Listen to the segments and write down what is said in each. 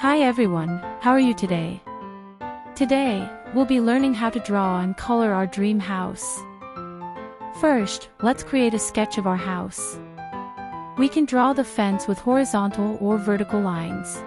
Hi everyone, how are you today? Today, we'll be learning how to draw and color our dream house. First, let's create a sketch of our house. We can draw the fence with horizontal or vertical lines.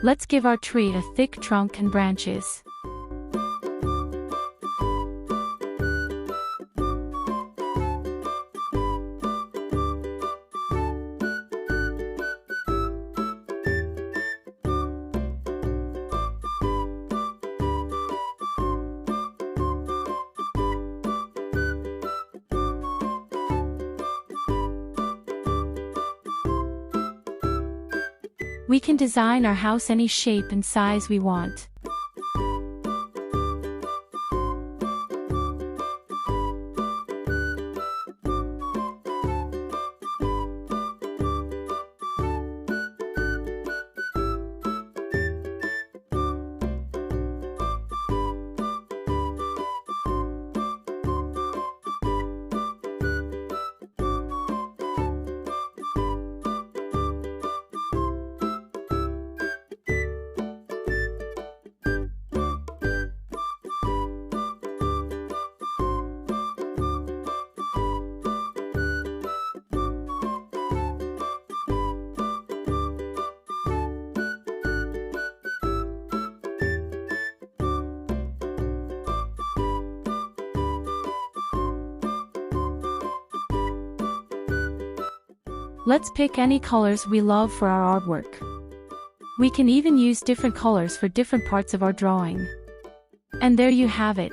Let's give our tree a thick trunk and branches. We can design our house any shape and size we want. Let's pick any colors we love for our artwork. We can even use different colors for different parts of our drawing. And there you have it.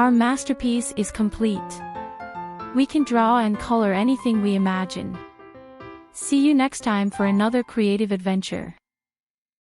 Our masterpiece is complete. We can draw and color anything we imagine. See you next time for another creative adventure.